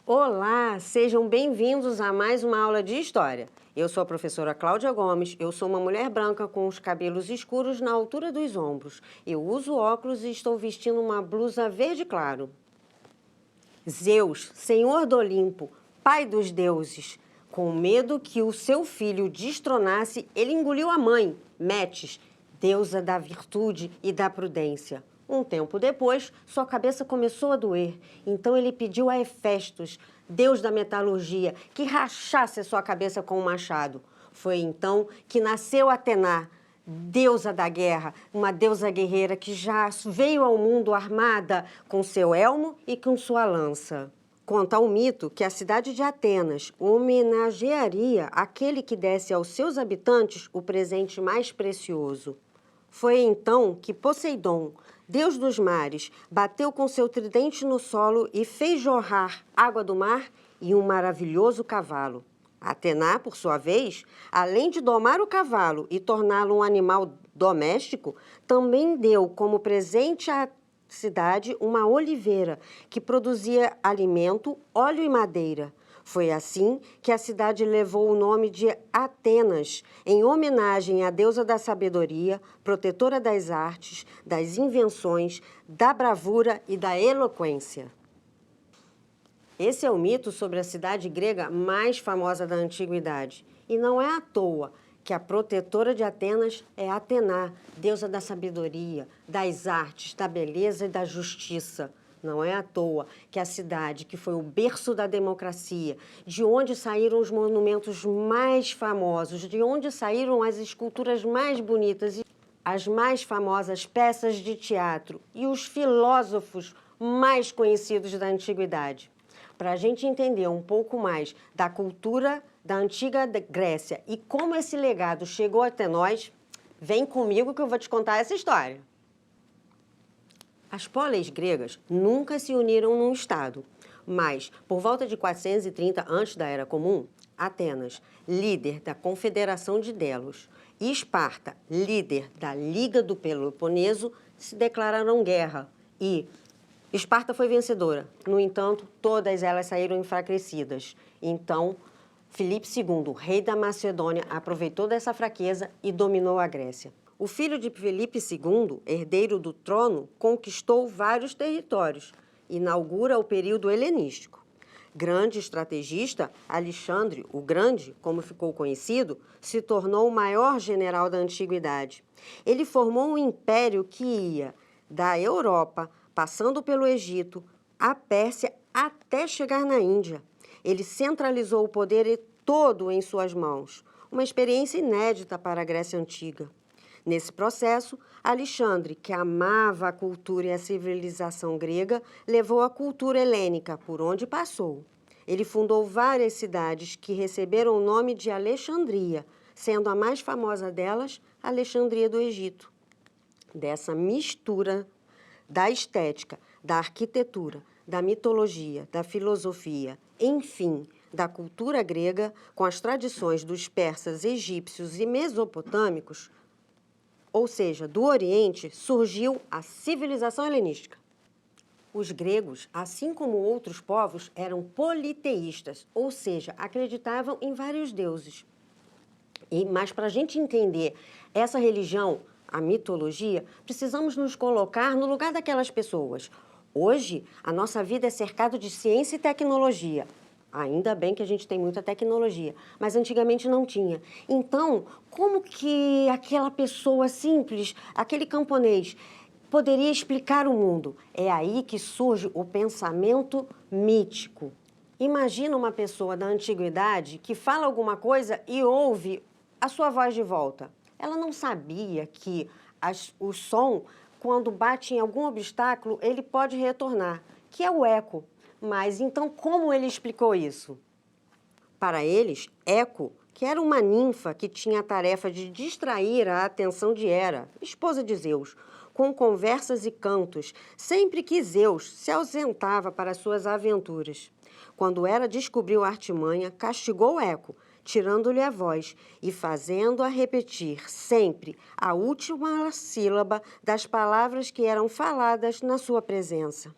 Olá, sejam bem-vindos a mais uma aula de História. Eu sou a professora Cláudia Gomes, eu sou uma mulher branca com os cabelos escuros na altura dos ombros. Eu uso óculos e estou vestindo uma blusa verde claro. Zeus, senhor do Olimpo, pai dos deuses, com medo que o seu filho destronasse, ele engoliu a mãe, Metis, deusa da virtude e da prudência. Um tempo depois, sua cabeça começou a doer. Então ele pediu a Hefestos, deus da metalurgia, que rachasse a sua cabeça com um machado. Foi então que nasceu Atena, deusa da guerra, uma deusa guerreira que já veio ao mundo armada com seu elmo e com sua lança. Conta o mito que a cidade de Atenas homenagearia aquele que desse aos seus habitantes o presente mais precioso. Foi então que Poseidon, deus dos mares, bateu com seu tridente no solo e fez jorrar água do mar e um maravilhoso cavalo. Atena, por sua vez, além de domar o cavalo e torná-lo um animal doméstico, também deu como presente à cidade uma oliveira que produzia alimento, óleo e madeira. Foi assim que a cidade levou o nome de Atenas, em homenagem à deusa da sabedoria, protetora das artes, das invenções, da bravura e da eloquência. Esse é o mito sobre a cidade grega mais famosa da antiguidade. E não é à toa que a protetora de Atenas é Atena, deusa da sabedoria, das artes, da beleza e da justiça. Não é à toa que a cidade, que foi o berço da democracia, de onde saíram os monumentos mais famosos, de onde saíram as esculturas mais bonitas, as mais famosas peças de teatro e os filósofos mais conhecidos da antiguidade. Para a gente entender um pouco mais da cultura da antiga Grécia e como esse legado chegou até nós, vem comigo que eu vou te contar essa história. As poleis gregas nunca se uniram num estado, mas, por volta de 430 antes da Era Comum, Atenas, líder da Confederação de Delos, e Esparta, líder da Liga do Peloponeso, se declararam guerra e Esparta foi vencedora. No entanto, todas elas saíram enfraquecidas. Então, Filipe II, rei da Macedônia, aproveitou dessa fraqueza e dominou a Grécia. O filho de Filipe II, herdeiro do trono, conquistou vários territórios, inaugura o período helenístico. Grande estrategista, Alexandre o Grande, como ficou conhecido, se tornou o maior general da antiguidade. Ele formou um império que ia da Europa, passando pelo Egito, a Pérsia, até chegar na Índia. Ele centralizou o poder todo em suas mãos, uma experiência inédita para a Grécia Antiga. Nesse processo, Alexandre, que amava a cultura e a civilização grega, levou a cultura helênica por onde passou. Ele fundou várias cidades que receberam o nome de Alexandria, sendo a mais famosa delas Alexandria do Egito. Dessa mistura da estética, da arquitetura, da mitologia, da filosofia, enfim, da cultura grega, com as tradições dos persas, egípcios e mesopotâmicos, ou seja, do Oriente, surgiu a civilização helenística. Os gregos, assim como outros povos, eram politeístas, ou seja, acreditavam em vários deuses. Mas para a gente entender essa religião, a mitologia, precisamos nos colocar no lugar daquelas pessoas. Hoje, a nossa vida é cercada de ciência e tecnologia. Ainda bem que a gente tem muita tecnologia, mas antigamente não tinha. Então, como que aquela pessoa simples, aquele camponês, poderia explicar o mundo? É aí que surge o pensamento mítico. Imagina uma pessoa da antiguidade que fala alguma coisa e ouve a sua voz de volta. Ela não sabia que o som, quando bate em algum obstáculo, ele pode retornar, que é o eco. Mas então como ele explicou isso? Para eles, Eco, que era uma ninfa que tinha a tarefa de distrair a atenção de Hera, esposa de Zeus, com conversas e cantos, sempre que Zeus se ausentava para suas aventuras. Quando Hera descobriu a artimanha, castigou Eco, tirando-lhe a voz e fazendo-a repetir sempre a última sílaba das palavras que eram faladas na sua presença.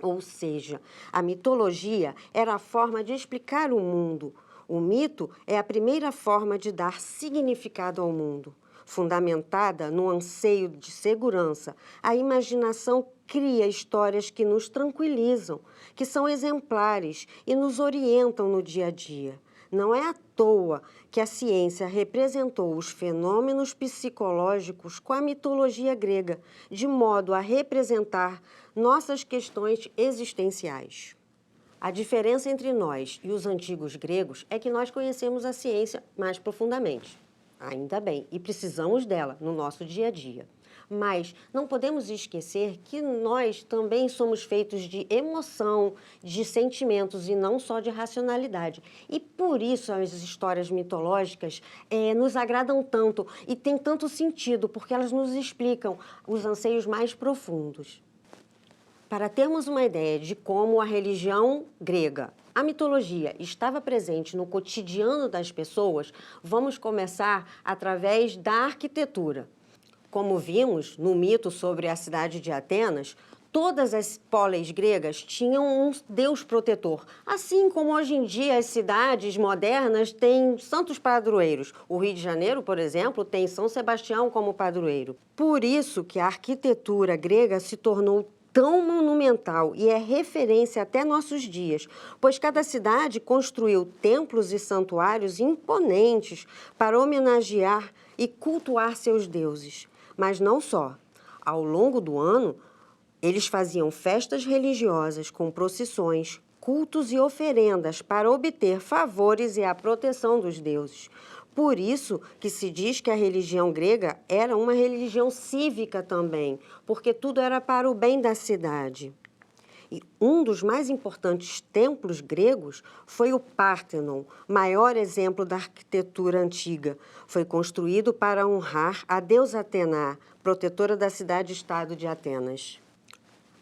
Ou seja, a mitologia era a forma de explicar o mundo. O mito é a primeira forma de dar significado ao mundo. Fundamentada no anseio de segurança, a imaginação cria histórias que nos tranquilizam, que são exemplares e nos orientam no dia a dia. Não é à toa que a ciência representou os fenômenos psicológicos com a mitologia grega, de modo a representar nossas questões existenciais. A diferença entre nós e os antigos gregos é que nós conhecemos a ciência mais profundamente. Ainda bem, e precisamos dela no nosso dia a dia. Mas não podemos esquecer que nós também somos feitos de emoção, de sentimentos e não só de racionalidade. E por isso as histórias mitológicas nos agradam tanto e têm tanto sentido, porque elas nos explicam os anseios mais profundos. Para termos uma ideia de como a religião grega, a mitologia, estava presente no cotidiano das pessoas, vamos começar através da arquitetura. Como vimos no mito sobre a cidade de Atenas, todas as polis gregas tinham um deus protetor, assim como hoje em dia as cidades modernas têm santos padroeiros. O Rio de Janeiro, por exemplo, tem São Sebastião como padroeiro. Por isso que a arquitetura grega se tornou tão monumental e é referência até nossos dias, pois cada cidade construiu templos e santuários imponentes para homenagear e cultuar seus deuses. Mas não só. Ao longo do ano, eles faziam festas religiosas com procissões, cultos e oferendas para obter favores e a proteção dos deuses. Por isso que se diz que a religião grega era uma religião cívica também, porque tudo era para o bem da cidade. E um dos mais importantes templos gregos foi o Pártenon, maior exemplo da arquitetura antiga. Foi construído para honrar a deusa Atena, protetora da cidade-estado de Atenas.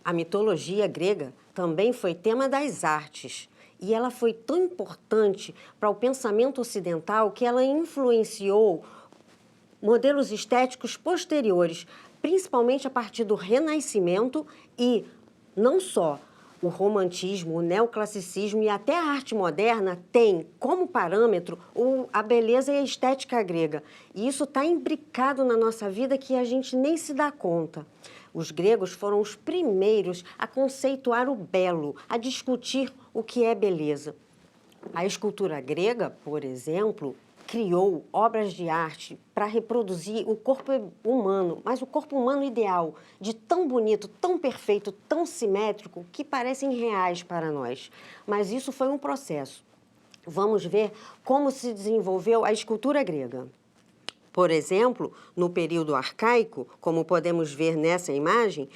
A mitologia grega também foi tema das artes. E ela foi tão importante para o pensamento ocidental que ela influenciou modelos estéticos posteriores, principalmente a partir do Renascimento e não só o romantismo, o neoclassicismo e até a arte moderna tem como parâmetro a beleza e a estética grega. E isso está imbricado na nossa vida que a gente nem se dá conta. Os gregos foram os primeiros a conceituar o belo, a discutir o que é beleza. A escultura grega, por exemplo, criou obras de arte para reproduzir o corpo humano, mas o corpo humano ideal, de tão bonito, tão perfeito, tão simétrico, que parecem reais para nós. Mas isso foi um processo. Vamos ver como se desenvolveu a escultura grega. Por exemplo, no período arcaico, como podemos ver nessa imagem,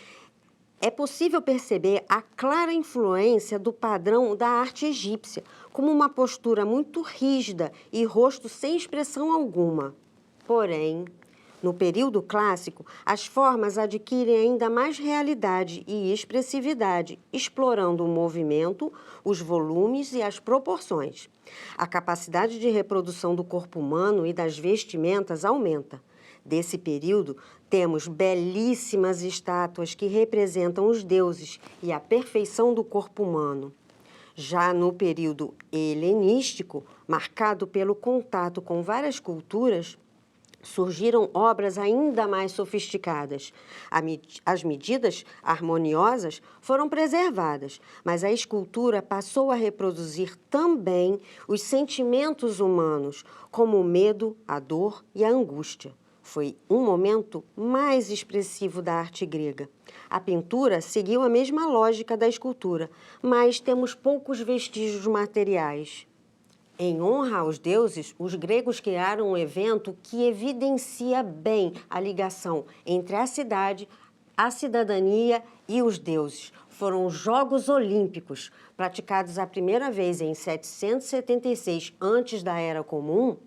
é possível perceber a clara influência do padrão da arte egípcia, como uma postura muito rígida e rosto sem expressão alguma. Porém, no período clássico, as formas adquirem ainda mais realidade e expressividade, explorando o movimento, os volumes e as proporções. A capacidade de reprodução do corpo humano e das vestimentas aumenta. Desse período, temos belíssimas estátuas que representam os deuses e a perfeição do corpo humano. Já no período helenístico, marcado pelo contato com várias culturas, surgiram obras ainda mais sofisticadas. As medidas harmoniosas foram preservadas, mas a escultura passou a reproduzir também os sentimentos humanos, como o medo, a dor e a angústia. Foi um momento mais expressivo da arte grega. A pintura seguiu a mesma lógica da escultura, mas temos poucos vestígios materiais. Em honra aos deuses, os gregos criaram um evento que evidencia bem a ligação entre a cidade, a cidadania e os deuses. Foram os Jogos Olímpicos, praticados a primeira vez em 776 antes da Era Comum.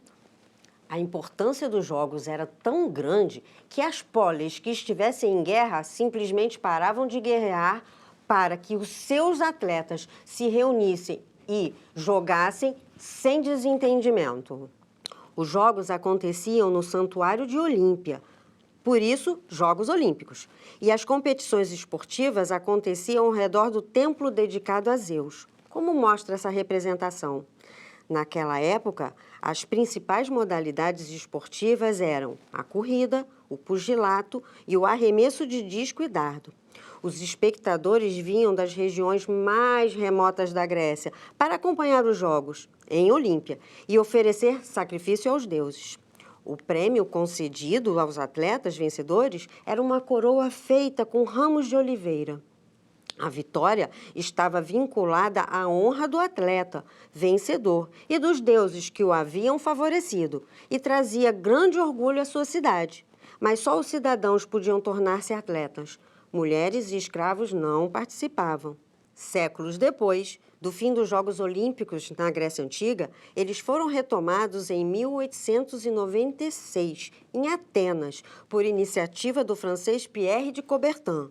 A importância dos jogos era tão grande que as polis que estivessem em guerra simplesmente paravam de guerrear para que os seus atletas se reunissem e jogassem sem desentendimento. Os jogos aconteciam no Santuário de Olímpia. Por isso, Jogos Olímpicos. E as competições esportivas aconteciam ao redor do templo dedicado a Zeus. Como mostra essa representação? Naquela época, as principais modalidades esportivas eram a corrida, o pugilato e o arremesso de disco e dardo. Os espectadores vinham das regiões mais remotas da Grécia para acompanhar os jogos em Olímpia e oferecer sacrifício aos deuses. O prêmio concedido aos atletas vencedores era uma coroa feita com ramos de oliveira. A vitória estava vinculada à honra do atleta vencedor e dos deuses que o haviam favorecido e trazia grande orgulho à sua cidade. Mas só os cidadãos podiam tornar-se atletas. Mulheres e escravos não participavam. Séculos depois do fim dos Jogos Olímpicos na Grécia Antiga, eles foram retomados em 1896, em Atenas, por iniciativa do francês Pierre de Coubertin,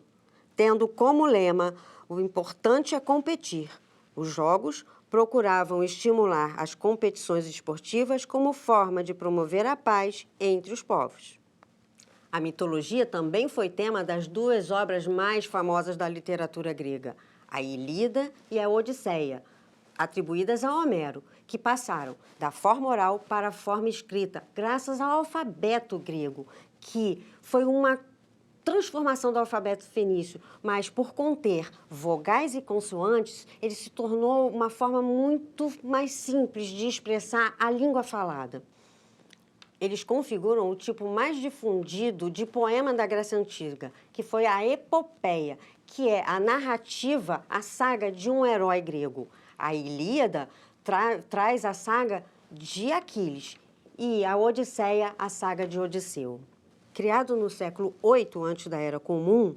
tendo como lema "O importante é competir". Os Jogos procuravam estimular as competições esportivas como forma de promover a paz entre os povos. A mitologia também foi tema das duas obras mais famosas da literatura grega, a Ilíada e a Odisseia, atribuídas a Homero, que passaram da forma oral para a forma escrita, graças ao alfabeto grego, que foi uma transformação do alfabeto fenício, mas por conter vogais e consoantes, ele se tornou uma forma muito mais simples de expressar a língua falada. Eles configuram o tipo mais difundido de poema da Grécia Antiga, que foi a epopeia, que é a narrativa, a saga de um herói grego. A Ilíada traz a saga de Aquiles e a Odisseia, a saga de Odisseu. Criado no século VIII antes da Era Comum,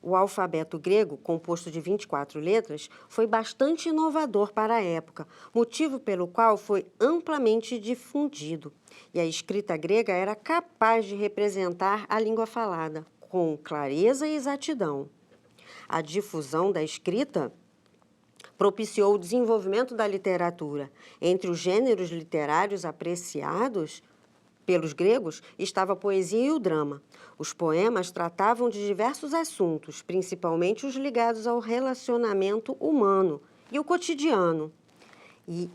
o alfabeto grego, composto de 24 letras, foi bastante inovador para a época, motivo pelo qual foi amplamente difundido. E a escrita grega era capaz de representar a língua falada, com clareza e exatidão. A difusão da escrita propiciou o desenvolvimento da literatura. Entre os gêneros literários apreciados pelos gregos estava a poesia e o drama. Os poemas tratavam de diversos assuntos, principalmente os ligados ao relacionamento humano e o cotidiano. E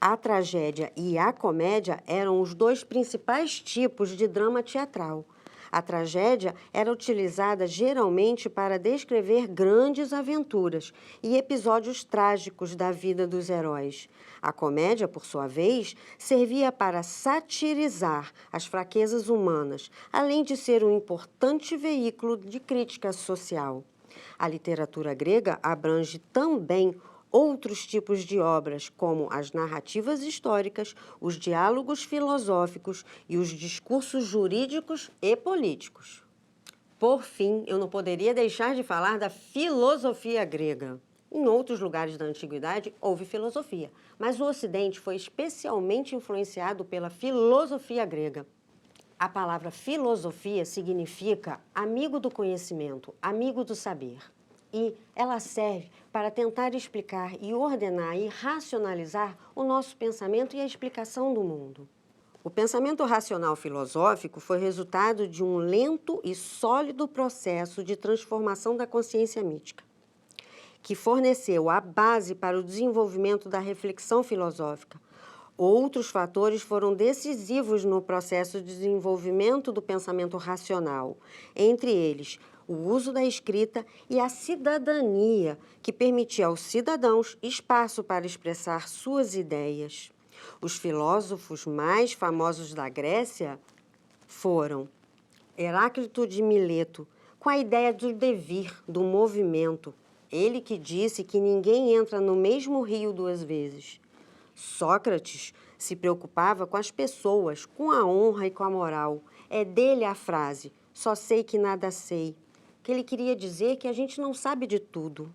a tragédia e a comédia eram os dois principais tipos de drama teatral. A tragédia era utilizada geralmente para descrever grandes aventuras e episódios trágicos da vida dos heróis. A comédia, por sua vez, servia para satirizar as fraquezas humanas, além de ser um importante veículo de crítica social. A literatura grega abrange também outros tipos de obras, como as narrativas históricas, os diálogos filosóficos e os discursos jurídicos e políticos. Por fim, eu não poderia deixar de falar da filosofia grega. Em outros lugares da antiguidade houve filosofia, mas o Ocidente foi especialmente influenciado pela filosofia grega. A palavra filosofia significa amigo do conhecimento, amigo do saber. E ela serve para tentar explicar e ordenar e racionalizar o nosso pensamento e a explicação do mundo. O pensamento racional filosófico foi resultado de um lento e sólido processo de transformação da consciência mística, que forneceu a base para o desenvolvimento da reflexão filosófica. Outros fatores foram decisivos no processo de desenvolvimento do pensamento racional, entre eles o uso da escrita e a cidadania, que permitia aos cidadãos espaço para expressar suas ideias. Os filósofos mais famosos da Grécia foram Heráclito de Mileto, com a ideia do devir, do movimento. Ele que disse que ninguém entra no mesmo rio duas vezes. Sócrates se preocupava com as pessoas, com a honra e com a moral. É dele a frase, só sei que nada sei, que ele queria dizer que a gente não sabe de tudo.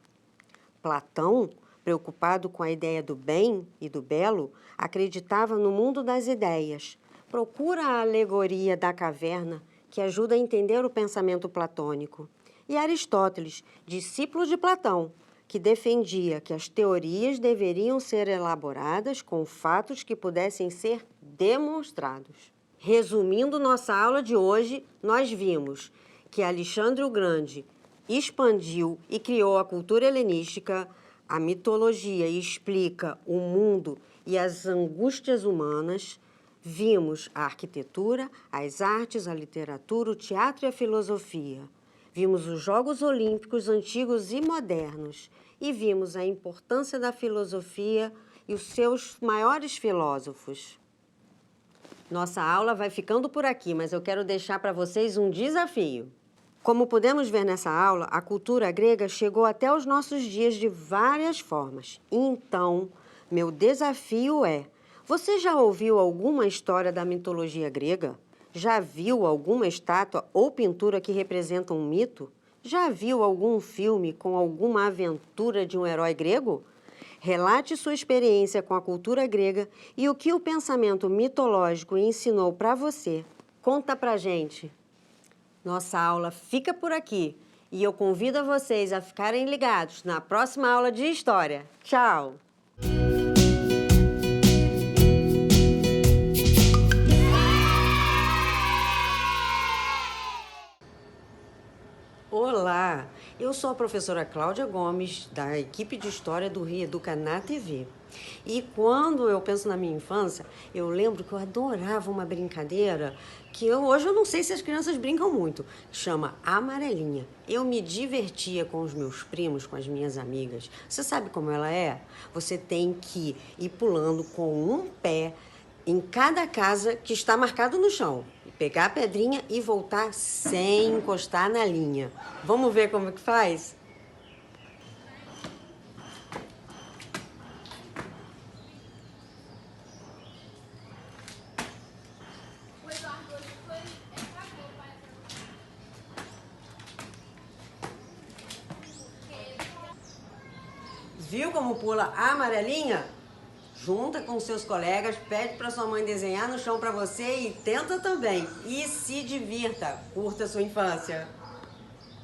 Platão, preocupado com a ideia do bem e do belo, acreditava no mundo das ideias. Procura a alegoria da caverna, que ajuda a entender o pensamento platônico. E Aristóteles, discípulo de Platão, que defendia que as teorias deveriam ser elaboradas com fatos que pudessem ser demonstrados. Resumindo nossa aula de hoje, nós vimos que Alexandre o Grande expandiu e criou a cultura helenística, a mitologia explica o mundo e as angústias humanas. Vimos a arquitetura, as artes, a literatura, o teatro e a filosofia. Vimos os Jogos Olímpicos antigos e modernos. E vimos a importância da filosofia e os seus maiores filósofos. Nossa aula vai ficando por aqui, mas eu quero deixar para vocês um desafio. Como podemos ver nessa aula, a cultura grega chegou até os nossos dias de várias formas. Então, meu desafio é: você já ouviu alguma história da mitologia grega? Já viu alguma estátua ou pintura que representa um mito? Já viu algum filme com alguma aventura de um herói grego? Relate sua experiência com a cultura grega e o que o pensamento mitológico ensinou para você. Conta pra gente! Nossa aula fica por aqui e eu convido a vocês a ficarem ligados na próxima aula de História. Tchau! Olá, eu sou a professora Cláudia Gomes, da equipe de História do Reeduca na TV. E quando eu penso na minha infância, eu lembro que eu adorava uma brincadeira que hoje eu não sei se as crianças brincam muito, chama Amarelinha. Eu me divertia com os meus primos, com as minhas amigas. Você sabe como ela é? Você tem que ir pulando com um pé em cada casa que está marcado no chão. Pegar a pedrinha e voltar sem encostar na linha. Vamos ver como que faz? Viu como pula a amarelinha? Junta com seus colegas, pede para sua mãe desenhar no chão para você e tenta também. E se divirta, curta sua infância.